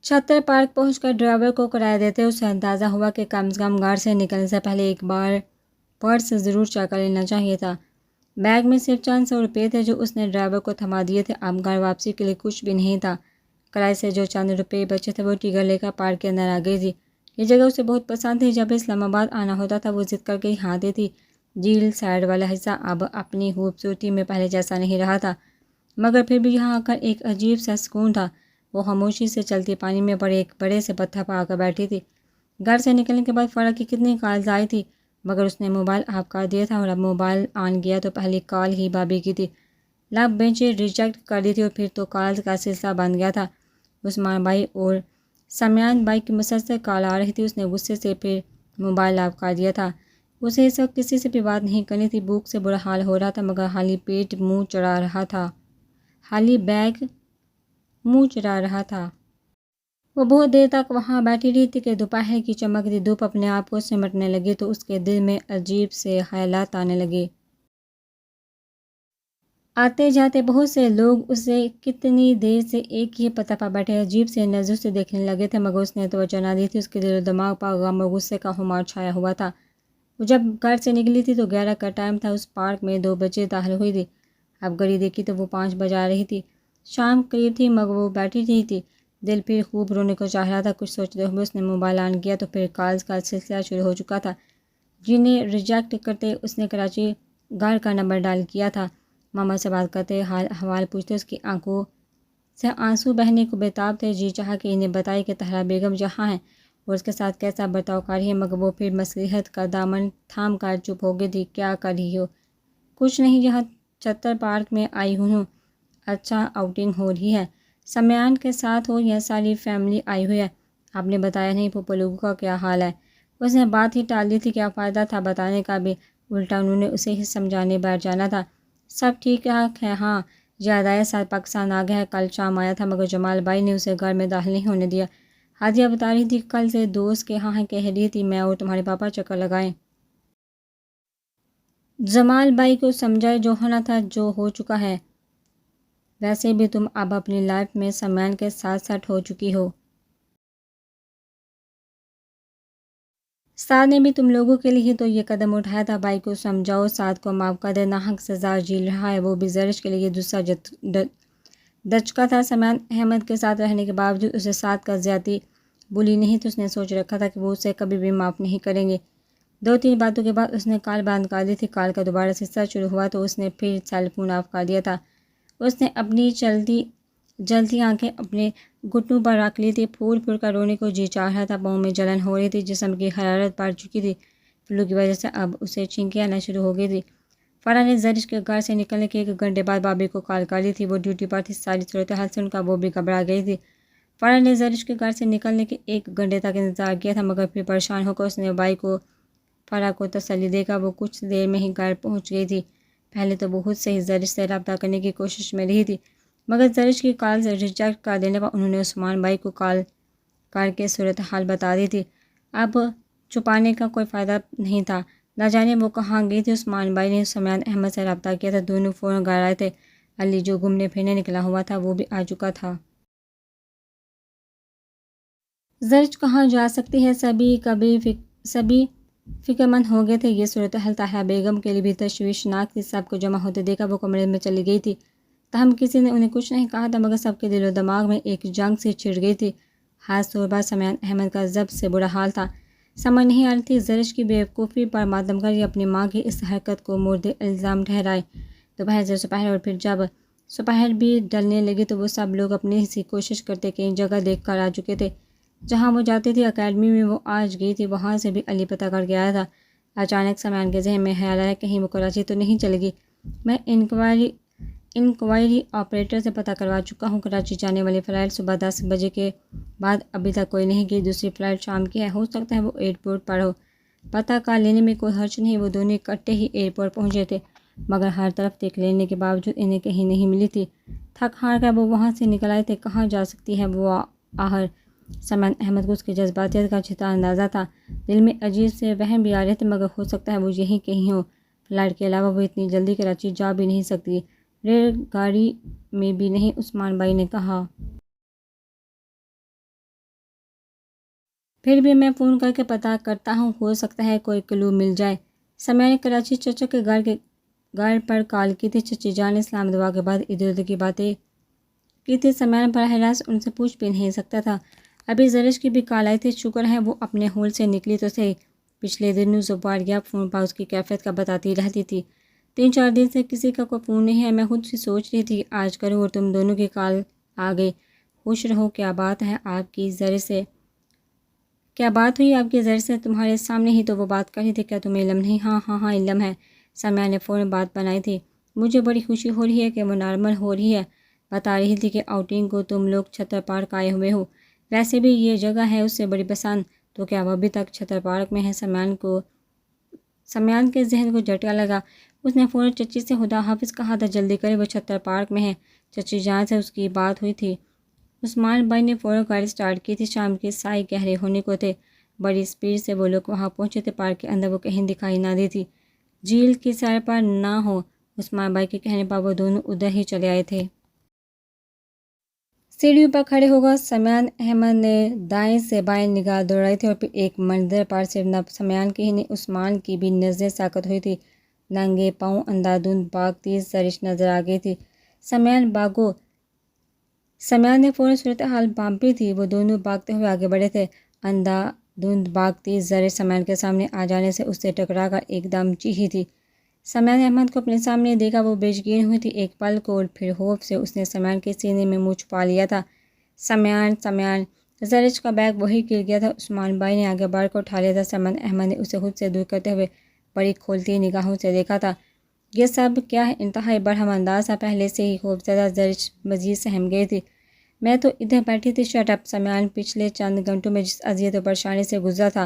چھتر park پہنچ کر driver کو کرایہ دیتے اسے اندازہ ہوا کہ کم از کم گھر سے نکلنے سے پہلے ایک بار پرس ضرور چیک کر لینا چاہیے تھا۔ بیگ میں صرف چند 100 روپے تھے جو اس نے ڈرائیور کو تھما دیے تھے۔ اب گھر واپسی کے لیے کچھ بھی نہیں تھا۔ کرائے سے جو چند روپے بچے تھے وہ ٹکٹ لے کر پارک کے اندر آ گئی تھی۔ یہ جگہ اسے بہت پسند تھی۔ جب اسلام آباد آنا ہوتا تھا وہ ضد کر کے یہاں آتی تھی۔ جھیل سائڈ والا حصہ اب اپنی خوبصورتی میں پہلے جیسا نہیں رہا تھا، مگر پھر بھی یہاں آ کر ایک عجیب سا سکون تھا۔ وہ خاموشی سے چلتی پانی میں پڑے ایک بڑے سے پتھر پر آ کر بیٹھی تھی۔ گھر سے نکلنے کے بعد فرح کی کتنی کالز آئی تھی، مگر اس نے موبائل آف کر دیا تھا، اور اب موبائل آن کیا تو پہلی کال ہی بابی کی تھی۔ لب بینچیں ریجیکٹ کر دی تھی اور پھر تو کالز کا سلسلہ بن گیا تھا۔ عثمان بھائی اور سمیان بھائی کی مسلسل کال آ رہی تھی۔ اس نے غصے سے پھر موبائل آف کر دیا تھا۔ اسے اس وقت کسی سے بھی بات نہیں کرنی تھی۔ بھوک سے برا حال ہو رہا تھا، مگر خالی پیٹ منہ چڑھا رہا تھا، خالی بیگ منہ چڑھا رہا تھا۔ وہ بہت دیر تک وہاں بیٹھی رہی تھی کہ دوپہر کی چمکتی دھوپ اپنے آپ کو سمٹنے لگی تو اس کے دل میں عجیب سے خیالات آنے لگے۔ آتے جاتے بہت سے لوگ اسے کتنی دیر سے ایک ہی پتہ پر بیٹھے عجیب سے نظروں سے دیکھنے لگے تھے، مگر اس نے توجہ نہ دی تھی۔ اس کے دل و دماغ پر غم اور غصے کا خمار چھایا ہوا تھا۔ وہ جب گھر سے نکلی تھی تو 11 کا ٹائم تھا۔ اس پارک میں 2 بجے داخل ہوئی تھی۔ اب گھڑی دیکھی تو وہ 5 بجا رہی تھی۔ شام قریب تھی، مگر وہ بیٹھی رہی تھی۔ دل پھر خوب رونے کو چاہ رہا تھا۔ کچھ سوچتے ہوئے اس نے موبائل آن کیا تو پھر کالز کا سلسلہ شروع ہو چکا تھا، جنہیں ریجیکٹ کرتے اس نے کراچی گھر کا نمبر ڈائل کیا تھا۔ ماما سے بات کرتے، حال احوال پوچھتے، اس کی آنکھوں سے آنسو بہنے کو بےتاب تھے۔ جی چاہا کہ انہیں بتائے کہ طاہرہ بیگم جہاں ہیں اور اس کے ساتھ کیسا برتاؤ کر رہی ہے، مگر وہ پھر مصلحت کا دامن تھام کر چپ ہو گئی تھی۔ کیا کر رہی ہو؟ کچھ نہیں، یہاں چھتر پارک میں آئی ہوں، اچھا آؤٹنگ ہو رہی ہے، سمیان کے ساتھ ہو یا ساری فیملی آئی ہوئی ہے؟ آپ نے بتایا نہیں پھوپھو لوگوں کا کیا حال ہے؟ اس نے بات ہی ٹال دی تھی، کیا فائدہ تھا بتانے کا بھی، الٹا انہوں نے اسے ہی سمجھانے بیٹھ جانا تھا۔ سب ٹھیک ہے، ہاں یاد آیا ساتھ پاکستان آ گیا ہے، کل شام آیا تھا، مگر جمال بھائی نے اسے گھر میں داخل نہیں ہونے دیا۔ ہادیہ بتا رہی تھی کل سے دوست کے ہاں ہے، کہہ رہی تھی میں اور تمہارے پاپا چکر لگائیں۔ جمال بھائی کو سمجھائے، جو ہونا تھا جو ہو چکا ہے، ویسے بھی تم اب اپنی لائف میں سمیان کے ساتھ سیٹ ہو چکی ہو۔ سعد نے بھی تم لوگوں کے لیے تو یہ قدم اٹھایا تھا، بھائی کو سمجھاؤ، سعد کو معاف کر دے، ناحق سزا جھیل رہا ہے، وہ بھی زرش کے لیے دوسرا دچکا تھا۔ سمیان احمد کے ساتھ رہنے کے باوجود اسے سعد کا زیادتی بھولی نہیں تو اس نے سوچ رکھا تھا کہ وہ اسے کبھی بھی معاف نہیں کریں گے۔ 2-3 باتوں کے بعد اس نے کال بند کر دی تھی۔ کال کا دوبارہ سلسلہ شروع ہوا تو اس نے پھر سیل فون آف کر دیا تھا۔ اس نے اپنی جلتی آنکھیں اپنے گھٹنوں پر رکھ لی تھی۔ پھول پھول کر رونے کو جی چاہ رہا تھا، پاؤں میں جلن ہو رہی تھی، جسم کی حرارت بڑھ چکی تھی، فلو کی وجہ سے اب اسے چھینکیں آنا شروع ہو گئی تھی۔ فرح نے زرش کے گھر سے نکلنے کے 1 گھنٹے بعد بابی کو کال کر لی تھی، وہ ڈیوٹی پر تھی۔ ساری صورتحال سن کر وہ بھی گھبرا گئی تھی۔ فرح نے زرش کے گھر سے نکلنے کے 1 گھنٹے تک انتظار کیا تھا، مگر پھر پریشان ہو کر اس نے بھائی کو فرح کو تسلی دے کر وہ کچھ دیر میں ہی گھر پہنچ گئی تھی۔ پہلے تو بہت سے ہی زرش سے رابطہ کرنے کی کوشش میں رہی تھی، مگر زرش کی کالز ریجیکٹ کر دینے پر انہوں نے عثمان بھائی کو کال کر کے صورتحال بتا دی تھی۔ اب چھپانے کا کوئی فائدہ نہیں تھا، نہ جانے وہ کہاں گئی تھی۔ عثمان بھائی نے سمیان احمد سے رابطہ کیا تھا، دونوں فوراً گھر آئے تھے۔ علی جو گھومنے پھرنے نکلا ہوا تھا وہ بھی آ چکا تھا۔ زرش کہاں جا سکتی ہے، سبھی فکر مند ہو گئے تھے۔ یہ صورتحال طاہرہ بیگم کے لیے بھی تشویشناک تھی۔ سب کو جمع ہوتے دیکھا وہ کمرے میں چلی گئی تھی، تاہم کسی نے انہیں کچھ نہیں کہا تھا، مگر سب کے دل و دماغ میں ایک جنگ سی چھڑ گئی تھی۔ خاص طور پر سمیان احمد کا سب سے برا حال تھا۔ سمجھ نہیں آ رہی تھی زرش کی بے وقوفی پر ماتم کر یا اپنی ماں کی اس حرکت کو مورد الزام ٹھہرائے۔ دوپہر سے سپہر اور پھر جب سپہر بھی ڈھلنے لگی تو وہ سب لوگ اپنی سی کوشش کرتے کئی جگہ دیکھ کر آ چکے تھے جہاں وہ جاتی تھی۔ اکیڈمی میں وہ آج گئی تھی، وہاں سے بھی علی پتہ کر کے آیا تھا۔ اچانک سمیان کے ذہن میں خیال آیا، کہیں وہ کراچی تو نہیں چلے گی؟ میں انکوائری آپریٹر سے پتہ کروا چکا ہوں، کراچی جانے والی فلائٹ صبح 10 بجے کے بعد ابھی تک کوئی نہیں گئی، دوسری فلائٹ شام کی ہے، ہو سکتا ہے وہ ایئرپورٹ پر ہو۔ پتہ کر لینے میں کوئی حرج نہیں۔ وہ دونوں اکٹھے ہی ایئرپورٹ پہنچے تھے، مگر ہر طرف دیکھ لینے کے باوجود انہیں کہیں نہیں ملی تھی۔ تھک ہار کر وہ وہاں سے نکل آئے تھے۔ کہاں جا سکتی ہے وہ آخر؟ سمیان احمد کو اس کی جذباتیت کا اچھی طرح اندازہ تھا۔ دل میں عجیب سے وہم بھی آ رہے تھے، مگر ہو سکتا ہے وہ یہیں کہیں ہو۔ فلائٹ کے علاوہ وہ اتنی جلدی کراچی جا بھی نہیں سکتی، ریل گاڑی میں بھی نہیں، عثمان بھائی نے کہا۔ پھر بھی میں فون کر کے پتہ کرتا ہوں، ہو سکتا ہے کوئی کلو مل جائے۔ سمیہ نے کراچی چچا کے گھر پر کال کی تھی۔ چچی جان نے اسلام دعا کے بعد ادھر ادھر کی باتیں کی تھی۔ سمیہ براہ راست ان سے پوچھ بھی نہیں سکتا تھا۔ ابھی زرش کی بھی کال آئی تھی، شکر ہے وہ اپنے ہول سے نکلی تو صحیح۔ پچھلے دنوں زباریہ فون پر اس کی کیفیت کا بتاتی رہتی تھی۔ 3-4 دن سے کسی کا کوئی فون نہیں ہے۔ میں خود سے سوچ رہی تھی آج کروں اور تم دونوں کی کال آ گئی۔ خوش رہو۔ کیا بات ہے آپ کی زر سے؟ کیا بات ہوئی آپ کی زر سے؟ تمہارے سامنے ہی تو وہ بات کر رہی تھی، کیا تمہیں علم نہیں؟ ہاں علم ہے۔ سمیہ نے فوراً بات بنائی تھی۔ مجھے بڑی خوشی ہو رہی ہے کہ وہ نارمل ہو رہی ہے۔ بتا رہی تھی کہ آؤٹنگ کو تم لوگ چھتر پارک آئے ہوئے ہو۔ ویسے بھی یہ جگہ ہے اس سے بڑی پسند، تو کیا وہ ابھی تک چھتر پارک میں ہے؟ سمیان کے ذہن کو جھٹکا لگا۔ اس نے فوراً چچی سے خدا حافظ کہا تھا، جلدی کرے، وہ چھتر پارک میں ہے۔ چچی جان سے اس کی بات ہوئی تھی۔ عثمان بھائی نے فوراً گاڑی سٹارٹ کی تھی۔ شام کے سائے گہرے ہونے کو تھے۔ بڑی سپیڈ سے وہ لوگ وہاں پہنچے تھے۔ پارک کے اندر وہ کہیں دکھائی نہ دی تھی۔ جھیل کی سیر پر نہ ہو، عثمان بھائی کے کہنے پر وہ دونوں ادھر ہی چلے آئے تھے۔ سیڑھیوں پر کھڑے ہو کر سمیان احمد نے دائیں سے بائیں نگاہ دوڑائی تھی اور پھر ایک منظر پر صرف نہ سمیان کی ہی نہیں، عثمان کی بھی نظریں ساکت ہوئی تھی۔ ننگے پاؤں اندھا دھند بھاگتی زرش نظر آ گئی تھی۔ سمیان بھاگو! سمیان نے فوراً صورتحال بھانپی تھی۔ وہ دونوں بھاگتے ہوئے آگے بڑھے تھے۔ اندھا دھند بھاگتی زرش سمیان کے سامنے آ جانے سے اس سے ٹکرا کر ایک دم چیخی تھی۔ سمیان احمد کو اپنے سامنے دیکھا، وہ بے یقین ہوئی تھی۔ ایک پل کو اور پھر خوف سے اس نے سمیان کے سینے میں منہ چھپا لیا تھا۔ سمیان! زرش کا بیگ وہی گر گیا تھا۔ عثمان بھائی نے آگے بڑھ کر اٹھا لیا تھا۔ سمیان احمد نے اسے خود سے دور کرتے ہوئے بڑی کھولتی نگاہوں سے دیکھا تھا۔ یہ سب کیا ہے؟ انتہائی برہم انداز تھا۔ پہلے سے ہی خوفزدہ زرش مزید سہم گئی تھی۔ میں تو ادھر بیٹھی تھی۔ Shut up! سمیان پچھلے چند گھنٹوں میں جس اذیت و پریشانی سے گزرا تھا،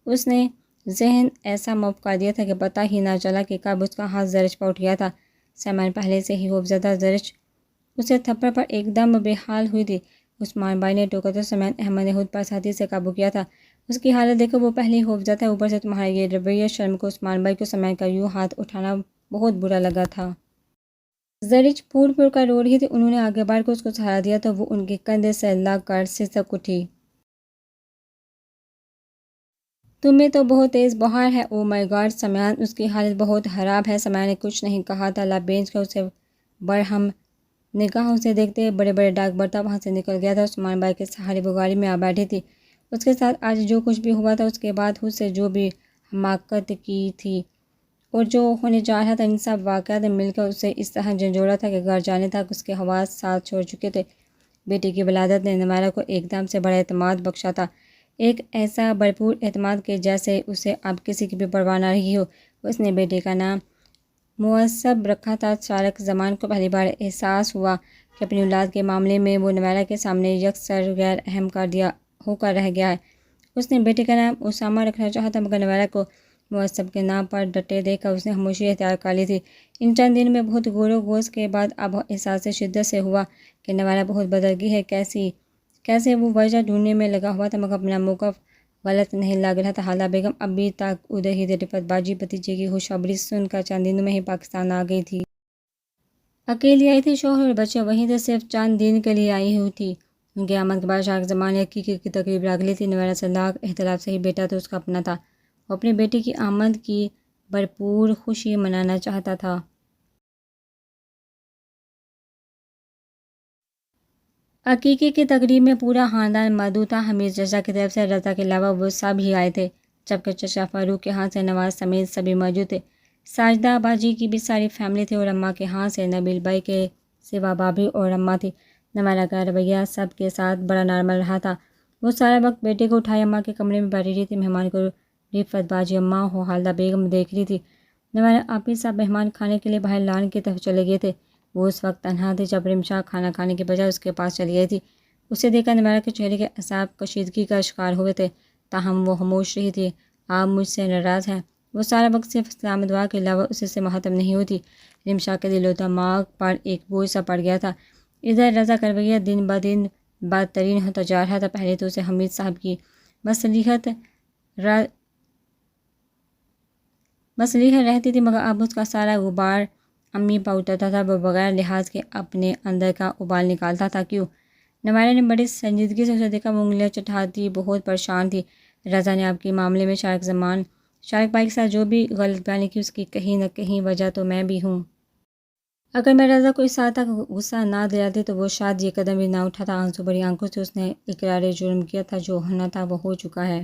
اس نے ذہن ایسا مف کر دیا تھا کہ پتہ ہی نہ چلا کہ کب اس کا ہاتھ زرش پر اٹھ گیا تھا۔ سمیان پہلے سے ہی خوفزدہ زرش اسے تھپڑ پر ایک دم بے حال ہوئی تھی۔ عثمان بھائی نے ٹوکا تو سمیان احمد نے خود پر سختی سے قابو کیا تھا۔ اس کی حالت دیکھو، وہ پہلے ہی خوفزدہ ہے، اوپر سے تمہارا یہ رویہ! شرم کو! عثمان بھائی کو سمیان کا یوں ہاتھ اٹھانا بہت برا لگا تھا۔ زرش پھوٹ پھوٹ کر رو رہی تھی۔ انہوں نے آگے بڑھ کر اس کو سہارا دیا تو وہ ان کے کندھے سے لگ کر سسک اٹھی۔ تمہیں تو بہت تیز بخار ہے۔ او مائی گاڈ سمیان! اس کی حالت بہت خراب ہے۔ سمیان نے کچھ نہیں کہا تھا۔ لب بھینچ کر اسے برہم نگاہوں سے دیکھتے بڑے بڑے ڈاک برتا وہاں سے نکل گیا تھا۔ عثمان بھائی کے سہارے وہ گاڑی میں آ بیٹھی تھی۔ اس کے ساتھ آج جو کچھ بھی ہوا تھا، اس کے بعد خود سے جو بھی حماقت کی تھی اور جو ہونے جا رہا تھا، ان سب واقعات نے مل کر اسے اس طرح جھنجھوڑا تھا کہ گھر جانے تک اس کے حواس ساتھ چھوڑ چکے تھے۔ بیٹی کی ولادت نے نویرہ کو ایک دم سے بڑا اعتماد بخشا تھا۔ ایک ایسا بھرپور اعتماد کہ جیسے اسے اب کسی کی بھی پرواہ نہ رہی ہو۔ اس نے بیٹے کا نام معصب رکھا تھا۔ شارق زمان کو پہلی بار احساس ہوا کہ اپنی اولاد کے معاملے میں وہ نویرہ کے سامنے یکسر غیر اہم ہو کر رہ گیا ہے۔ اس نے بیٹے کا نام اسامہ رکھنا چاہا تھا، مگر نویرہ کو معصب کے نام پر ڈٹے دیکھ کر اس نے خاموشی اختیار کر لی تھی۔ ان چند دن میں بہت غور و خوض کے بعد اب احساس شدت سے ہوا کہ نویرہ بہت بدل گئی ہے۔ کیسے وہ وجہ ڈھونڈنے میں لگا ہوا تھا، مگر اپنا موقف غلط نہیں لگ رہا تھا۔ حالہ بیگم ابھی تک ادھر ہی رفت باجی بھتیجے کی خوشخبری سن کر چند دنوں میں ہی پاکستان آ گئی تھی۔ اکیلی آئی تھی، شوہر اور بچے وہیں تھے، صرف چند دن کے لیے آئی ہوئی تھی۔ ان کی آمد کے بعد شارق زمان نے عقیقے کی تقریب رکھ لی تھی۔ نویرہ سے لاکھ اختلاف سے ہی بیٹا تو اس کا اپنا تھا۔ وہ اپنی بیٹی کی آمد کی بھرپور خوشی منانا چاہتا تھا۔ عقیقے کی تقریب میں پورا خاندان موجود تھا۔ حمید چچا کی طرف سے رضا کے علاوہ وہ سب ہی آئے تھے، جبکہ چچا فاروق کے ہاں سے نواز سمیت سبھی موجود تھے۔ ساجدہ باجی کی بھی ساری فیملی تھی اور اماں کے ہاں سے نبیل بھائی کے سوا بھابھی اور اماں تھی۔ نویرہ کا رویہ سب کے ساتھ بڑا نارمل رہا تھا۔ وہ سارا وقت بیٹے کو اٹھائے اماں کے کمرے میں بیٹھی رہی تھی۔ مہمان کو رفت باجی، اماں اور حالہ بیگم دیکھ رہی تھی۔ نویرہ آپی سب مہمان کھانے کے لیے باہر لان کی طرف چلے گئے تھے۔ وہ اس وقت تنہا تھی جب رمشا کھانا کھانے کے بجائے اس کے پاس چلی گئی تھی۔ اسے دیکھ کر نویرہ کے چہرے کے اعصاب کشیدگی کا شکار ہوئے تھے، تاہم وہ خاموش رہی تھی۔ آپ مجھ سے ناراض ہیں؟ وہ سارا وقت صرف اسلام دعا کے علاوہ اسے سے مخاطب نہیں ہوتی۔ رمشا کے دل و دماغ پر ایک بوجھ سا پڑ گیا تھا۔ ادھر رضا کا رویہ دن بدن بدترین ہوتا جا رہا تھا۔ پہلے تو اسے حمید صاحب کی مصلحت رہتی تھی، مگر اب اس کا سارا غبار امی پر اترتا تھا۔ وہ بغیر لحاظ کے اپنے اندر کا ابال نکالتا تھا۔ کیوں نوائرہ نے بڑی سنجیدگی سے اسے دیکھا، وہ انگلیاں چٹھاتی بہت پریشان تھی۔ رضا نے آپ کے معاملے میں شارق بھائی کے ساتھ جو بھی غلط بیانی کی، اس کی کہیں نہ کہیں وجہ تو میں بھی ہوں۔ اگر میں رضا کو اس سال تک غصہ نہ دلاتی تو وہ شاید یہ قدم بھی نہ اٹھاتا۔ آنسو بھری آنکھوں سے اس نے اقرار جرم کیا تھا، جو ہونا تھا وہ ہو چکا ہے۔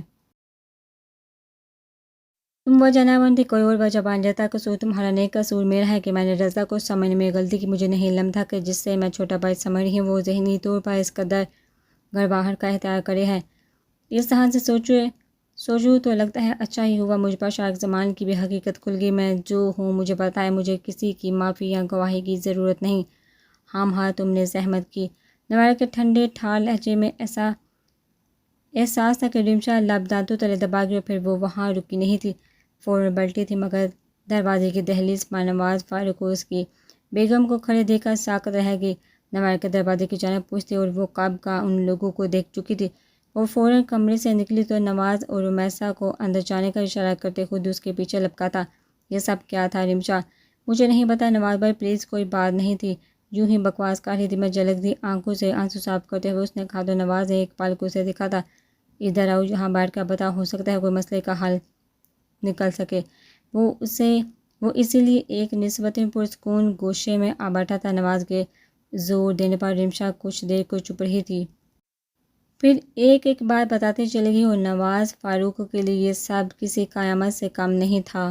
تم وجہ نہ بنتی، کوئی اور وجہ بن جاتا۔ قصور تمہارا نہیں، قصور میرا ہے کہ میں نے رضا کو سمجھنے میں غلطی کی۔ مجھے نہیں علم تھا کہ جس سے میں چھوٹا بھائی سمجھ رہی ہوں وہ ذہنی طور پر اس قدر گھبراہٹ کا اختیار کرے ہے۔ اس طرح سے سوچوں تو لگتا ہے اچھا ہی ہوا مجھ پر شارق زمان کی بھی حقیقت کھل گئی۔ میں جو ہوں مجھے پتہ ہے، مجھے کسی کی معافی یا گواہی کی ضرورت نہیں۔ ہاں تم نے زحمت کی۔ نوائرہ کے ٹھنڈے ٹھار لہجے میں ایسا احساس تھا کہ رمشا لب دانتوں تلے دبا گئی، اور پھر وہ وہاں رکی نہیں تھی، فوراً پلٹی تھی، مگر دروازے کی دہلیز پر نواز فاروق کو اس کی بیگم کو کھڑے دیکھ کر ساکت رہ گئی۔ نوائرہ کے دروازے کی جانب پوچھتی اور وہ کب کا ان لوگوں کو دیکھ چکی تھی۔ وہ فوراً کمرے سے نکلی تو نواز اور رمیسا کو اندر جانے کا اشارہ کرتے خود اس کے پیچھے لپکا تھا۔ یہ سب کیا تھا رمشا؟ مجھے نہیں پتا نواز بھائی، پلیز کوئی بات نہیں تھی، یوں ہی بکواس کر رہی تھی میں۔ جھلکتی آنکھوں سے آنسو صاف کرتے ہوئے اس نے کہا تو نواز نے ایک پل کو اسے دکھا تھا۔ ادھر آؤ، یہاں بیٹھ کر بتا، ہو سکتا ہے کوئی مسئلے کا حل نکل سکے۔ وہ اسی لیے ایک نسبتاً پرسکون گوشے میں آ بیٹھا تھا۔ نواز کے زور دینے پر رمشا کچھ دیر کو چپ رہی تھی، پھر ایک ایک بات بتاتے چلے گئی، اور نواز فاروق کے لیے یہ سب کسی قیامت سے کم نہیں تھا۔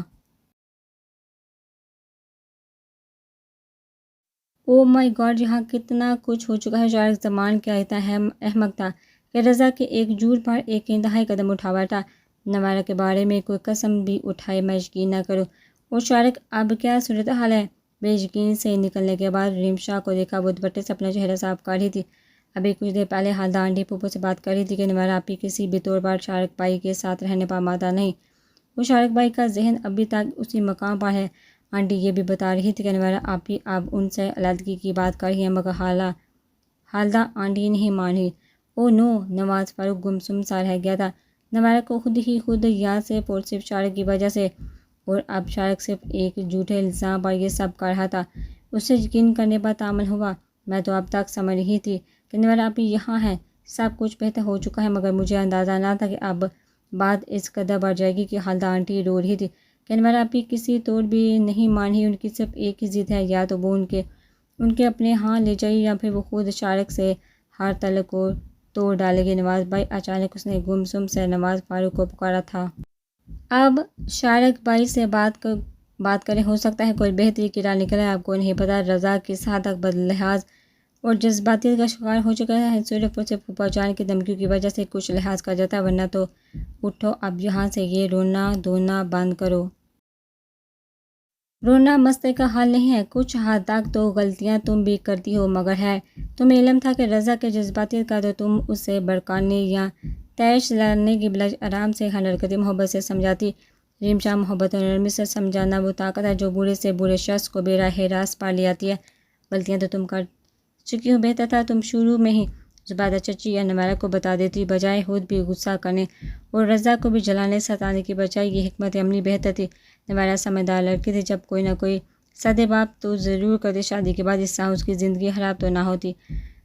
او مائی گاڈ، یہاں کتنا کچھ ہو چکا ہے۔ شارق زمان کیا اتنا احمق تھا کہ رضا کے ایک جھوٹ پر ایک انتہائی قدم اٹھا بیٹھا؟ نوائرہ کے بارے میں کوئی قسم بھی اٹھائے میں یقین نہ کروں۔ اور شارق اب کیا صورتحال ہے؟ بے یقینی سے نکلنے کے بعد رمشا کو دیکھا، وہ دوپٹے سے اپنا چہرہ صاف کر رہی تھی۔ ابھی کچھ دیر پہلے حالدہ آنٹی پھوپھو سے بات کر رہی تھی کہ نوائرہ آپی کسی بھی طور پر شارق بھائی کے ساتھ رہنے پر آمادہ نہیں۔ وہ شارق بھائی کا ذہن ابھی تک اسی مقام پر ہے۔ آنٹی یہ بھی بتا رہی تھی کہ نوائرہ آپی اب ان سے علیحدگی کی بات کر رہی ہیں، مگر حالدہ آنٹی نہیں مان رہی۔ او نو، نواز فاروق گمسم سا رہ گیا تھا۔ نوائرہ کو خود یہاں صرف اور صرف شارق کی وجہ سے، اور اب شارق صرف ایک جھوٹے الزام پر یہ سب کر رہا تھا۔ اسے یقین کرنے پر تعمل ہوا۔ میں تو اب تک سمجھ رہی تھی کہ نوائرہ آپی یہاں ہے، سب کچھ بہتر ہو چکا ہے، مگر مجھے اندازہ نہ تھا کہ اب بات اس قدر بڑھ جائے گی۔ کہ حالدہ آنٹی رو رہی تھی کہ نوائرہ آپی کسی طور بھی نہیں مان رہی، ان کی صرف ایک ہی ضد ہے، یا تو وہ ان کے اپنے ہاں لے جائے یا پھر وہ خود شارق سے ہر تعلق کو توڑ ڈالے گی۔ نواز بھائی، اچانک اس نے گمسم سے نواز فاروق کو پکارا تھا۔ اب شارق بھائی سے بات کریں، ہو سکتا ہے کوئی بہتری کی راہ نکل آئے۔ آپ کو نہیں پتا رضا کس حد تک بد لحاظ اور جذباتیت کا شکار ہو چکا ہے۔ صرف اور صرف پھوپھا جان کی دھمکیوں کی وجہ سے کچھ لحاظ کر جاتا ہے، ورنہ تو اٹھو اب یہاں سے، یہ رونا دھونا بند کرو۔ رونا مسئلے کا حل نہیں ہے۔ کچھ حد تک تو غلطیاں تم بھی کرتی ہو، مگر ہے تمہیں علم تھا کہ رضا کے جذباتیت کا تو تم اسے بھڑکانے یا تیش دلانے کی بجائے آرام سے ہر حرکت محبت سے سمجھاتی۔ رمشا، محبت اور نرمی سے سمجھانا وہ طاقت ہے جو برے سے برے شخص کو براہ راست پا لے آتی ہے۔ غلطیاں تو تم کر چکی ہو، بہتر تھا تم شروع میں ہی زبیدہ چچی یا نوائرہ کو بتا دیتی، بجائے خود بھی غصہ کرنے اور رضا کو بھی جلانے ستانے کی بجائے۔ یہ حکمت عملی بہتر تھی۔ نوائرہ سمجھدار لڑکی تھی، جب کوئی نہ کوئی سدے باپ تو ضرور کرتے، شادی کے بعد اس طرح اس کی زندگی خراب تو نہ ہوتی۔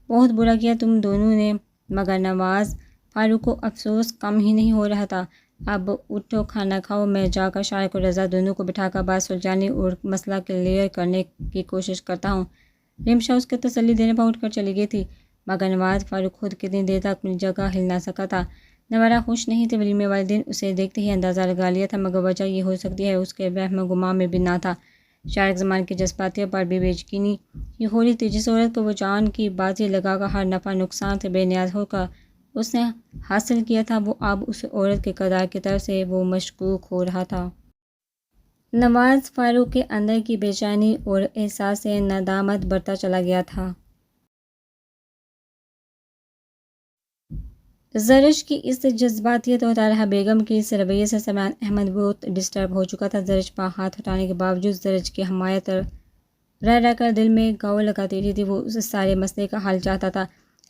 بہت برا کیا تم دونوں نے، مگر نواز فاروق کو افسوس کم ہی نہیں ہو رہا تھا۔ اب اٹھو، کھانا کھاؤ، میں جا کر شارق اور رضا دونوں کو بٹھا کر بات سلجھانے اور مسئلہ کلیئر کرنے کی کوشش کرتا ہوں۔ رمشا اس کے تسلی دینے پر اٹھ کر چلی گئی تھی، مگر نواز فاروق خود کتنی دیر تک اپنی جگہ ہل نہ سکا تھا۔ نوائرہ خوش نہیں تھی۔ ولیمے والے دن اسے دیکھتے ہی اندازہ لگا لیا تھا، مگر وجہ یہ ہو سکتی ہے اس کے وہم و گمان میں بھی نہ تھا۔ شارق زمان کی جذباتیت پر بھی بے یقینی ہی ہو رہی تھی۔ جس عورت کو وہ جان کی بازی لگا کر ہر نفع نقصان سے بے نیاز ہو کر اس نے حاصل کیا تھا، وہ اب اس عورت کے کردار کی طرف سے وہ مشکوک ہو رہا تھا۔ نواز فاروق کے اندر کی بے چینی اور احساس ندامت بڑھتا چلا گیا تھا۔ زرش کی اس جذباتیت اور طالحہ بیگم کے اس رویے سے سلمان احمد بہت ڈسٹرب ہو چکا تھا۔ زرش پر ہاتھ اٹھانے کے باوجود زرش کی حمایت رہ کر دل میں گھاؤ لگاتی رہی تھی۔ وہ اس سارے مسئلے کا حل چاہتا تھا۔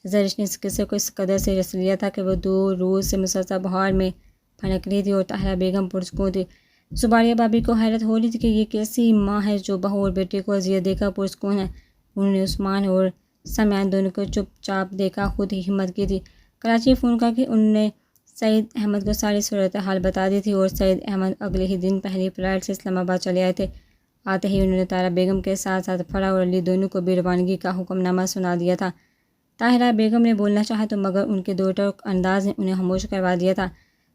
زرش نے اس قصے کو اس قدر سے رس لیا تھا کہ وہ 2 روز سے مسلسل بہار میں پھنک رہی تھی، اور طاہرہ بیگم پرسکون تھی۔ زباریہ بھابھی کو حیرت ہو رہی تھی کہ یہ کیسی ماں ہے جو بہو اور بیٹے کو اذیت دے کر پرسکون ہے۔ انہوں نے عثمان اور سمیان دونوں کو چپ چاپ دیکھا، خود ہی ہمت کی تھی۔ کراچی فون کر کے انہوں نے سعید احمد کو ساری صورتحال بتا دی تھی اور سعید احمد اگلے ہی دن پہلی فلائٹ سے اسلام آباد چلے آئے تھے۔ آتے ہی انہوں نے طاہرہ بیگم کے ساتھ ساتھ فرح اور علی دونوں کو بھی روانگی کا حکم نامہ سنا دیا تھا۔ طاہرہ بیگم نے بولنا چاہا تو مگر ان کے دو ٹوک انداز نے انہیں خاموش کروا دیا تھا۔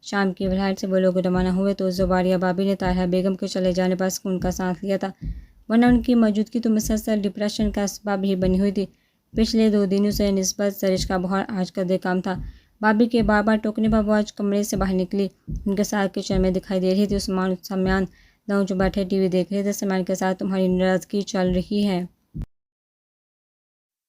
شام کی فلائٹ سے وہ لوگ روانہ ہوئے تو زباریہ بابی نے طاہرہ بیگم کے چلے جانے پر سکون کا سانس لیا تھا، ورنہ ان کی موجودگی تو مسلسل ڈپریشن کا اسباب ہی بنی ہوئی تھی۔ پچھلے 2 دنوں سے نسبت زرش کا بخار آج قدرے کم تھا۔ بابی کے بار بار ٹوکنے پر وہ آج کمرے سے باہر نکلی۔ ان کے ساتھ کچن میں دکھائی دے رہی تھی۔ عثمان اور سمیان لاؤنج میں بیٹھے ٹی وی دیکھ رہے تھے۔ سمیان کے ساتھ تمہاری ناراضگی چل رہی ہے؟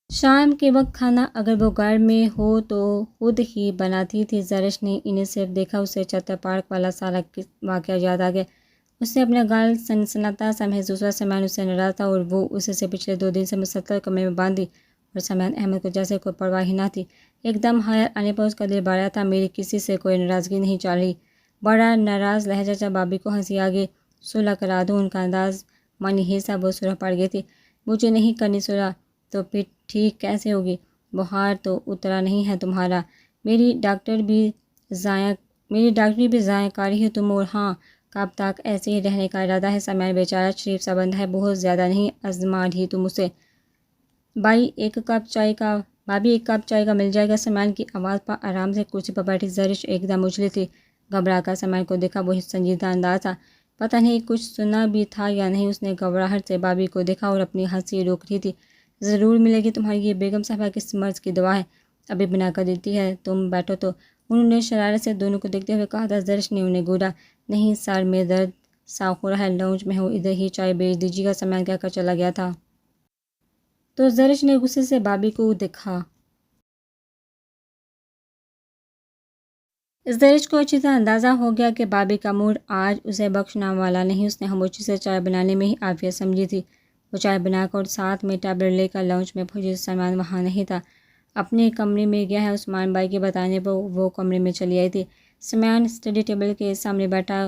شام کے وقت کھانا اگر وہ گھر میں ہو تو خود ہی بناتی تھی۔ زرش نے انہیں صرف دیکھا، اسے چتر پارک والا سارا واقعہ یاد آ گیا۔ اسے اپنا گال سنسناتا سا محسوس ہوا۔ سمیان اس سے ناراض تھا اور وہ اسے سے پچھلے 2 دن سے مسلسل کمرے میں باندھی اور سمیان احمد کو جیسے کوئی پرواہ ہی نہ تھی۔ ایک دم حیال آنے پر اس کا دل بھر آیا تھا۔ میری کسی سے کوئی ناراضگی نہیں چل رہی۔ بڑا ناراض لہجہ جب بابی کو ہنسی آ گئی۔ صلح کرا دوں، ان کا انداز معنی ہی سا وہ سرخ پڑ گئی تھی۔ مجھے نہیں کرنی صلح، تو پھر ٹھیک کیسے ہوگی؟ بخار تو اترا نہیں ہے تمہارا؟ میری ڈاکٹر بھی ضائع کاری ہے تم، اور ہاں کب تک ایسے ہی رہنے کا ارادہ ہے؟ سمیان بیچارہ شریف سا بندہ ہے، بہت زیادہ نہیں آزما رہی تم اسے؟ بابی ایک کپ چائے کا مل جائے گا؟ سمیان کی آواز پر آرام سے کرسی پر بیٹھی زرش ایک دم اچھلی تھی۔ گھبرا کر سمیان کو دیکھا، وہی سنجیدہ انداز تھا۔ پتہ نہیں کچھ سنا بھی تھا یا نہیں۔ اس نے گھبراہٹ سے بابی کو دیکھا اور اپنی ہنسی روک رہی تھی۔ ضرور ملے گی تمہاری یہ بیگم صاحبہ کس مرض کی دوا ہے، ابھی بنا کر دیتی ہے، تم بیٹھو تو۔ انہوں نے شرارت سے دونوں کو دیکھتے ہوئے کہا تھا۔ زرش نے انہیں گھورا، نہیں سر میں درد سا ہو رہا ہے، لاؤنج میں ہوں، ادھر ہی چائے بھیج دیجیے گا، سمیان کہہ کر چلا گیا تھا۔ تو زرش نے غصے سے بابی کو دیکھا۔ زرش کو اچھی طرح اندازہ ہو گیا کہ بابی کا موڈ آج اسے بخشنا والا نہیں۔ اس نے خاموشی سے چائے بنانے میں ہی عافیت سمجھی تھی۔ وہ چائے بنا کر اور ساتھ میں ٹیبلٹ لے کر لاؤنج میں پہنچی۔ سمیان وہاں نہیں تھا، اپنے کمرے میں گیا ہے۔ عثمان بھائی کے بتانے پر وہ کمرے میں چلی آئی تھی۔ سمیان اسٹڈی ٹیبل کے سامنے بیٹھا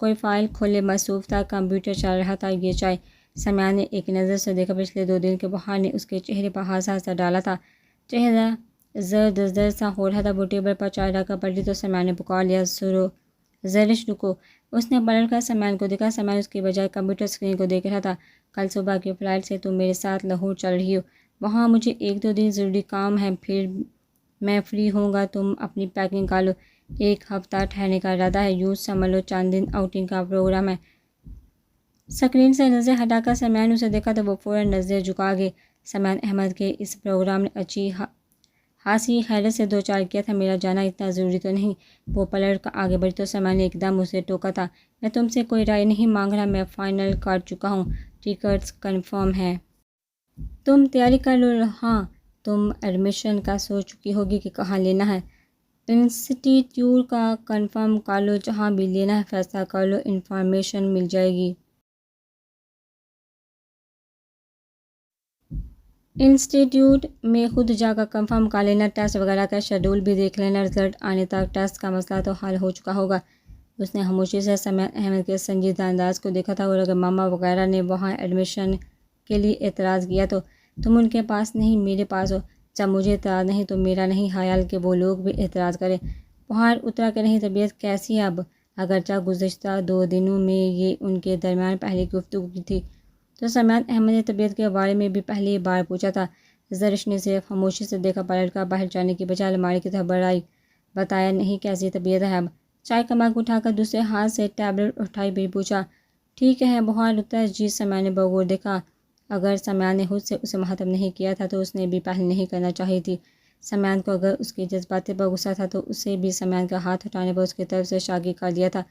کوئی فائل کھولے مصروف تھا، کمپیوٹر چل رہا تھا۔ یہ چائے سمیان نے ایک نظر سے دیکھا۔ پچھلے 2 دن کے بخار نے اس کے چہرے پر ہلکا سا ڈالا تھا، چہرہ زرد سا ہو رہا تھا۔ وہ ٹیبل پر چائے رکھ کر پلٹی تو سمیان نے پکار لیا، زرش رکو۔ اس نے پلٹ کر سمیان کو دیکھا۔ سمیان اس کی بجائے کمپیوٹر اسکرین کو دیکھ رہا تھا۔ کل صبح کی فلائٹ سے تم میرے ساتھ لاہور چل رہی ہو، وہاں مجھے 1-2 دن ضروری کام ہے، پھر میں فری ہوں گا۔ تم اپنی پیکنگ کر لو، 1 ہفتہ ٹھہرنے کا ارادہ ہے، یوں سمجھ لو چند دن آؤٹنگ کا پروگرام ہے۔ اسکرین سے نظر ہٹا کر سمیان نے اسے دیکھا تو وہ فوراً نظریں جھکا گئی۔ سمیان احمد کے اس پروگرام نے اچھی خاصی حیرت سے دوچار کیا تھا۔ میرا جانا اتنا ضروری تو نہیں؟ وہ پلٹ کر آگے بڑھی تو سمیان نے ایک دم اسے ٹوکا تھا، میں تم سے کوئی رائے نہیں مانگ رہا، میں فائنل کر چکا ہوں، ٹکٹس کنفرم ہیں، تم تیاری کر لو۔ ہاں تم ایڈمیشن کا سوچ چکی ہوگی کہ کہاں لینا ہے، انسٹیٹیوٹ کا کنفرم کر لو، جہاں بھی لینا ہے فیصلہ کر لو، انفارمیشن مل جائے گی۔ انسٹیٹیوٹ میں خود جا کر کنفرم کر لینا، ٹیسٹ وغیرہ کا شیڈول بھی دیکھ لینا، رزلٹ آنے تک ٹیسٹ کا مسئلہ تو حل ہو چکا ہوگا۔ اس نے خاموشی سے سمیان احمد کے سنجیدہ انداز کو دیکھا تھا، اور اگر ماما وغیرہ نے وہاں ایڈمیشن کے لیے اعتراض کیا تو تم ان کے پاس نہیں میرے پاس ہو، جب مجھے اعتراض نہیں تو میرا نہیں خیال کہ وہ لوگ بھی اعتراض کریں۔ بخار اترا کہ نہیں؟ طبیعت کیسی ہے اب؟ اگرچہ گزشتہ 2 دنوں میں یہ ان کے درمیان پہلی گفتگو کی تھی تو سمیان احمد نے طبیعت کے بارے میں بھی پہلی بار پوچھا تھا۔ زرش نے صرف خاموشی سے دیکھا، پلٹ کر باہر جانے کی بجائے الماری کی طرف بڑھائی، بتایا نہیں کیسی طبیعت ہے اب؟ چائے کا مگ اٹھا کر دوسرے ہاتھ سے ٹیبلٹ اٹھائی بھی پوچھا، ٹھیک ہے بخار اترا؟ جی۔ سمیان نے بغور دیکھا۔ اگر سمیان نے خود سے اسے مخاطب نہیں کیا تھا تو اس نے بھی پہل نہیں کرنا چاہی تھی۔ سمیان کو اگر اس کی جذباتی پر غصہ تھا تو اسے بھی سمیان کا ہاتھ اٹھانے پر اس کی طرف سے شاگی کر دیا تھا۔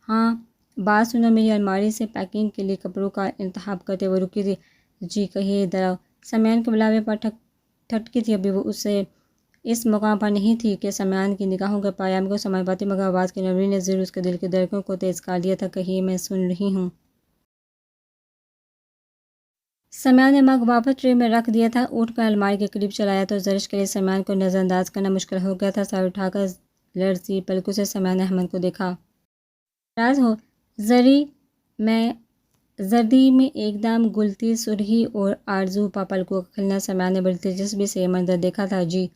ہاں بات سنو، میری الماری سے پیکنگ کے لیے کپڑوں کا انتخاب کرتے ہوئے رکی تھی۔ جی کہیے، ادھر آؤ۔ سمیان کے بلاوے پر ٹھٹکی تھی، ابھی وہ اسے اس مقام پر نہیں تھی کہ سمیان کی نگاہوں کے پیام کو سمجھ پاتی، مگر آواز کی نرمی نے ضرور اس کے دل کی دھڑکنوں کو تیز کر دیا تھا۔ کہیے، میں سن رہی ہوں۔ سمیان نے مگ واپس ٹرے میں رکھ دیا تھا، اٹھ کر الماری کے قریب چلا آیا تو زرش کے لیے سمیان کو نظر انداز کرنا مشکل ہو گیا تھا۔ سر اٹھا کر لرزی پلکوں سے سمیان احمد کو دیکھا۔ ناراض ہو؟ زری، میں زردی میں ایک دم گلتی سرخی اور آرزو پاپل کو کھلنا سمیع نے بڑی دلچسپی سے یہ منظر دیکھا تھا۔ جی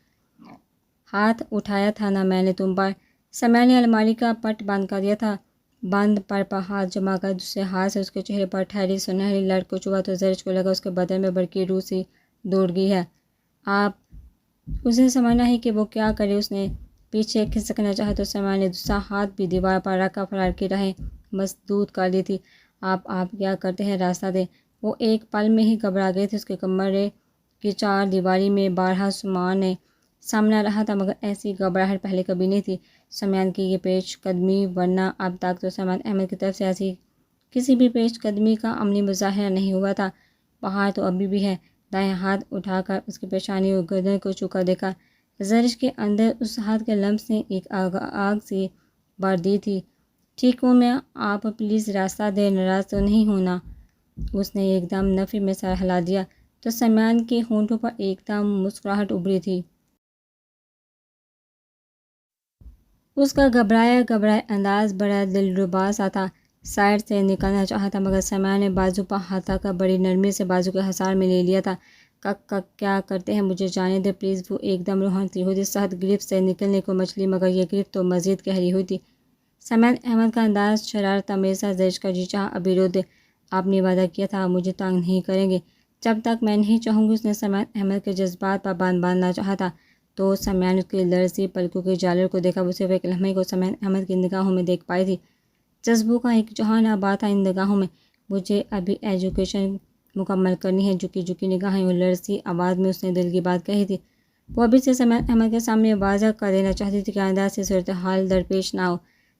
ہاتھ اٹھایا تھا نا میں نے تم پر۔ سمیع نے الماری کا پٹ بند کر دیا تھا۔ بند پر ہاتھ جما کر دوسرے ہاتھ سے اس کے چہرے پر ٹھہری سنہری لٹ کو چھوا تو زرش کو لگا اس کے بدن میں بڑکی روح سی دوڑ گئی ہے۔ آپ اسے سمجھنا ہے کہ وہ کیا کرے۔ اس نے پیچھے کھسکنا چاہا تو سمیع نے دوسرا ہاتھ بھی دیوار پر رکھ کر فرار کی راہیں مسدود کر دی تھی۔ آپ کیا کرتے ہیں، راستہ دیں۔ وہ ایک پل میں ہی گھبرا گئے تھے۔ اس کے کمرے کی چار دیواری میں بارہا سامنے سامنا رہا تھا، مگر ایسی گھبراہٹ پہلے کبھی نہیں تھی۔ سمیع کی یہ پیش قدمی، ورنہ اب تک تو سمیع احمد کی طرف سے ایسی کسی بھی پیش قدمی کا عملی مظاہرہ نہیں ہوا تھا۔ پہاڑ تو ابھی بھی ہے۔ دائیں ہاتھ اٹھا کر اس کی پیشانی اور گردن کو چھو کر دیکھا۔ زرش کے اندر اس ہاتھ کے لمس نے ایک آگ سی بھر دی تھی۔ ٹھیک ہوں میں، آپ پلیز راستہ دیں، ناراض تو نہیں ہونا۔ اس نے ایک دم نفی میں سر ہلا دیا تو سمیع کے ہونٹوں پر ایک دم مسکراہٹ ابھری تھی۔ اس کا گھبرایا انداز بڑا دلربا سا تھا۔ سائڈ سے نکلنا چاہا تھا، مگر سمیع نے بازو پر ہاتھ رکھ کر بڑی نرمی سے بازو کے حصار میں لے لیا تھا۔ کک کیا کرتے ہیں، مجھے جانے دیں پلیز۔ وہ ایک دم روہن سی ہوئی تھی، سخت گرفت سے نکلنے کو مچلی، مگر یہ گرفت تو مزید گہری ہوئی تھی۔ سمیع احمد کا انداز شرارت انگیز تھا۔ زرش کا جی چاہا ابھی رو دے۔ آپ نے وعدہ کیا تھا آپ مجھے تنگ نہیں کریں گے جب تک میں نہیں چاہوں گی۔ اس نے سمیع احمد کے جذبات پر باندھنا چاہا تھا تو سمیع نے اس کی لرزی پلکوں کے جالر کو دیکھا۔ وہ صرف ایک لمحے کو سمیع احمد کی نگاہوں میں دیکھ پائی تھی۔ جذبوں کا ایک جہان آباد تھا ان نگاہوں میں۔ مجھے ابھی ایجوکیشن مکمل کرنی ہے، جھکی نگاہیں اور لرزی آواز میں اس نے دل کی بات کہی تھی۔ وہ ابھی سے سمیع احمد کے سامنے واضح کر دینا چاہتی تھی کہ آئندہ سے صورتحال درپیش نہ ہو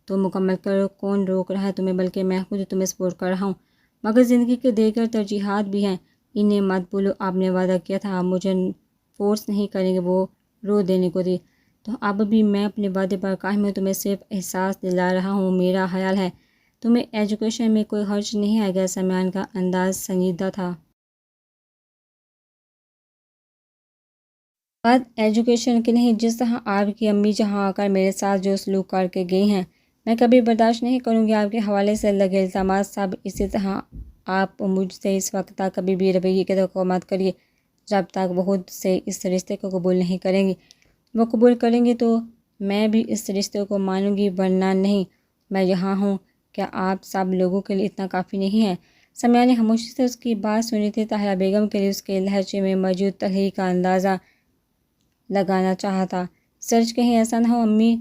تو مکمل کرو۔ کون روک رہا ہے تمہیں، بلکہ میں خود تمہیں سپورٹ کر رہا ہوں۔ مگر زندگی کے دیگر ترجیحات بھی ہیں، انہیں مت بھولو۔ آپ نے وعدہ کیا تھا آپ مجھے فورس نہیں کریں گے۔ وہ رو دینے کو تھی۔ تو اب بھی میں اپنے وعدے پر قائم ہوں، تمہیں صرف احساس دلا رہا ہوں۔ میرا خیال ہے تمہیں ایجوکیشن میں کوئی حرج نہیں آئے گا۔ سمیع کا انداز سنجیدہ تھا۔ بات ایجوکیشن کی نہیں، جس طرح آپ کی امی جہاں آ کر میرے ساتھ جو سلوک کر کے گئی ہیں، میں کبھی برداشت نہیں کروں گی۔ آپ کے حوالے سے لگے الزامات سب اسی طرح آپ مجھ سے اس وقت تک کبھی بھی رویے کی توقع مت کریے جب تک وہ خود سے اس رشتے کو قبول نہیں کریں گی۔ وہ قبول کریں گی تو میں بھی اس رشتے کو مانوں گی، ورنہ نہیں۔ میں یہاں ہوں، کیا آپ سب لوگوں کے لیے اتنا کافی نہیں ہے؟ سمیع نے خاموشی سے اس کی بات سنی تھی۔ طاہرہ بیگم کے لیے اس کے لہجے میں موجود تلخی کا اندازہ لگانا چاہا تھا۔ سچ کہیں ایسا نہ ہو امی،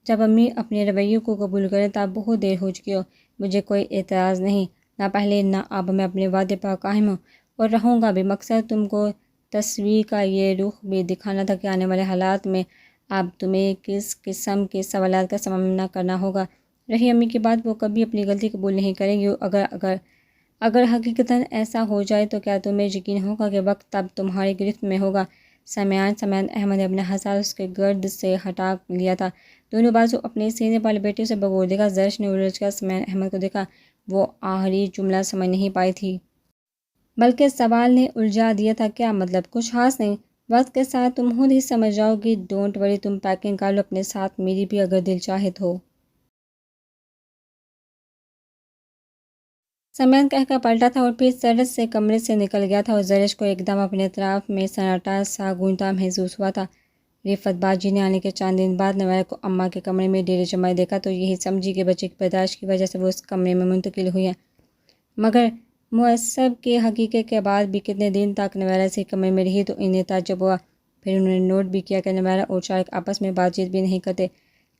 جب امی اپنے رویے کو قبول کریں تب بہت دیر ہو چکی ہو۔ مجھے کوئی اعتراض نہیں، نہ پہلے نہ اب۔ میں اپنے وعدے پر قائم ہوں اور رہوں گا بھی۔ مقصد تم کو تصویر کا یہ رخ بھی دکھانا تھا کہ آنے والے حالات میں اب تمہیں کس قسم کے سوالات کا سامنا کرنا ہوگا۔ رہی امی کی بات، وہ کبھی اپنی غلطی قبول نہیں کریں گی۔ اگر حقیقتاً ایسا ہو جائے تو کیا تمہیں یقین ہوگا کہ وقت تب تمہاری گرفت میں ہوگا؟ سمیع احمد نے اپنا ہاتھ اس کے گرد سے ہٹا لیا تھا۔ دونوں بازو اپنے سینے پر لپیٹے اسے بغور دیکھا۔ زرش نے الجھ کر سمیع احمد کو دیکھا۔ وہ آخری جملہ سمجھ نہیں پائی تھی، بلکہ سوال نے الجھا دیا تھا۔ کیا مطلب؟ کچھ خاص نہیں، وقت کے ساتھ تم خود ہی سمجھ جاؤ گی۔ ڈونٹ وری، تم پیکنگ کر لو اپنے ساتھ، میری بھی اگر دل چاہے تو۔ سمیع کہہ کر پلٹا تھا اور پھر سرعت سے کمرے سے نکل گیا تھا اور زرش کو ایک دم اپنے اطراف میں سناٹا سا گونجتا محسوس ہوا تھا۔ رفعت باجی نے آنے کے چند دن بعد نویرہ کو اماں کے کمرے میں ڈیرے جمائے دیکھا تو یہی سمجھی کہ بچے کی پیدائش کی وجہ سے وہ اس کمرے میں منتقل ہوئی ہیں، مگر معصب کے حقیقت کے بعد بھی کتنے دن تک نویرہ اسی کمرے میں رہی تو انہیں تعجب ہوا۔ پھر انہوں نے نوٹ بھی کیا کہ نویرہ اور شارق آپس میں بات چیت بھی نہیں کرتے۔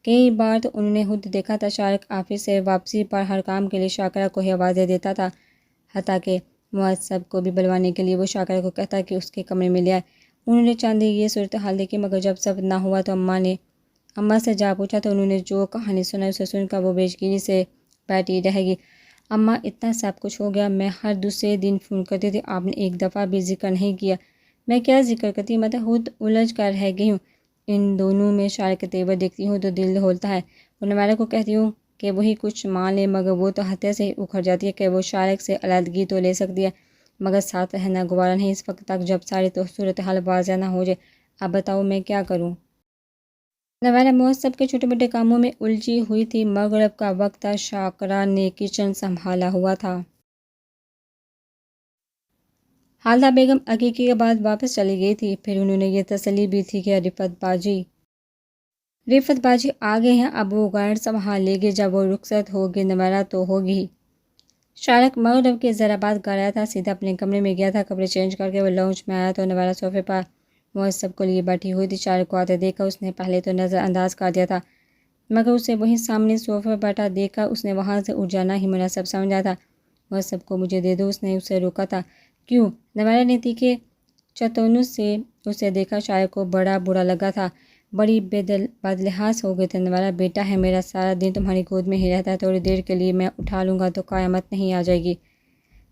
کئی بار تو انہوں نے خود دیکھا تھا شارق آفس سے واپسی پر ہر کام کے لیے شاکرہ کو ہی آوازیں دیتا تھا، حتیٰ کہ معصب کو بھی بلوانے کے لیے وہ شاکرہ کو کہتا کہ اس کے کمرے میں لے آئے۔ انہوں نے چند دن یہ صورتحال دیکھی، مگر جب سب نہ ہوا تو اماں سے جا پوچھا تو انہوں نے جو کہانی سنائی اسے سن کر وہ بے یقینی سے بیٹھی رہ گئی۔ اماں اتنا سب کچھ ہو گیا، میں ہر دوسرے دن فون کرتی تھی، آپ نے ایک دفعہ بھی ذکر نہیں کیا۔ میں کیا ذکر کرتی، میں تو خود الجھ کر رہ گئی ہوں۔ ان دونوں میں شارق کے تیور دیکھتی ہوں تو دل دہلتا ہے، اور نویرہ کو کہتی ہوں کہ وہی کچھ مان لے، مگر وہ تو حتیٰ سے ہی اکھڑ جاتی ہے کہ وہ شارق سے علیحدگی تو لے سکتی ہے مگر ساتھ رہنا گوارا نہیں اس وقت تک جب ساری صورتحال واضح نہ ہو جائے۔ اب بتاؤ میں کیا کروں؟ نویرہ معصب کے چھوٹے موٹے کاموں میں الجھی ہوئی تھی۔ مغرب کا وقت تھا، شاکرہ نے کچن سنبھالا ہوا تھا۔ حالہ بیگم عقیقے کے بعد واپس چلی گئی تھی، پھر انہوں نے یہ تسلی بھی تھی کہ رفت باجی آ گئے ہیں، اب وہ گائیڈ سنبھال لے گی، جب وہ رخصت ہوگی نوارہ تو ہوگی ہی۔ شارق مغرب کے ذرا بعد گھر آیا تھا، سیدھا اپنے کمرے میں گیا تھا، کپڑے چینج کر کے وہ لاؤنج میں آیا تو نوارہ صوفے پر مہذب کو لیے بیٹھی ہوئی تھی۔ شارق کو آتے دیکھا اس نے پہلے تو نظر انداز کر دیا تھا، مگر اسے وہیں سامنے صوفے پر بیٹھا دیکھا اس نے وہاں سے اٹھ جانا ہی مناسب سمجھا تھا۔ مہذب کو مجھے دے دو، اس نے اسے روکا تھا۔ کیوں؟ نوارہ نے تیکھے چتونس سے اسے دیکھا۔ شارق کو بڑا برا لگا تھا، بڑی بدلحاظ ہو گئے تھے۔ نوارہ بیٹا ہے میرا، سارا دن تمہاری گود میں ہی رہتا ہے، تھوڑی دیر کے لیے میں اٹھا لوں گا تو قیامت نہیں آ جائے گی۔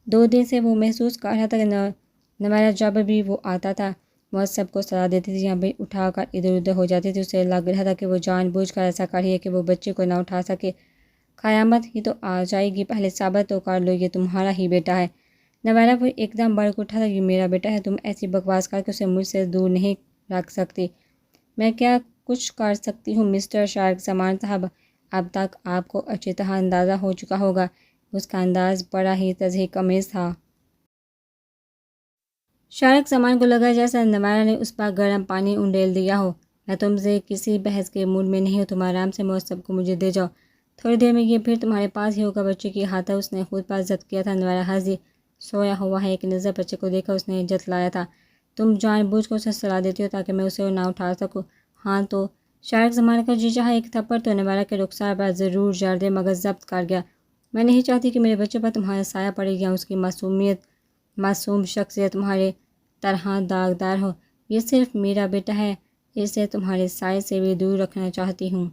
2 دن سے وہ محسوس کر رہا تھا کہ نوارہ جب بھی وہ آتا تھا مہذب کو صلاح دیتی تھی یا بھی اٹھا کر ادھر ادھر ہو جاتی تھی، اسے لگ رہا تھا کہ وہ جان بوجھ کر ایسا کر رہی ہے کہ وہ بچے کو نہ اٹھا سکے۔ قیامت ہی تو آ جائے گی، پہلے ثابت تو کر لو یہ تمہارا ہی بیٹا ہے۔ نوارہ پھر ایک دم بڑک اٹھا تھا، یہ میرا بیٹا ہے، تم ایسی بکواس کر کے اسے مجھ سے دور نہیں رکھ سکتی۔ میں کیا کچھ کر سکتی ہوں مسٹر شارق زمان صاحب، اب تک آپ کو اچھی طرح اندازہ ہو چکا ہوگا۔ اس کا انداز بڑا ہی تضحیک آمیز تھا۔ شارق زمان کو لگا جیسا نوارہ نے اس پر گرم پانی انڈیل دیا ہو۔ میں تم سے کسی بحث کے موڈ میں نہیں ہوں، تم آرام سے مہذب کو مجھے دے جاؤ، تھوڑی دیر میں یہ پھر تمہارے پاس ہی ہوگا۔ بچے کی ہاتھ اس نے خود پر ضبط کیا تھا۔ نوارہ ہنسی، سویا ہوا ہے، ایک نظر بچے کو دیکھا اس نے جتلایا تھا، تم جان بوجھ کر اسے صلاح دیتی ہو تاکہ میں اسے نہ اٹھا سکوں۔ ہاں تو؟ شارق زمان کا جی چاہا ایک تھپڑ تو نوارہ کے رخسار پر ضرور جڑ دے، مگر ضبط کر گیا۔ میں نہیں چاہتی کہ میرے بچے پر تمہارا سایہ پڑے یا اس کی معصوم شخصیت تمہارے طرح داغدار ہو۔ یہ صرف میرا بیٹا ہے، اسے تمہارے سائے سے بھی دور رکھنا چاہتی ہوں۔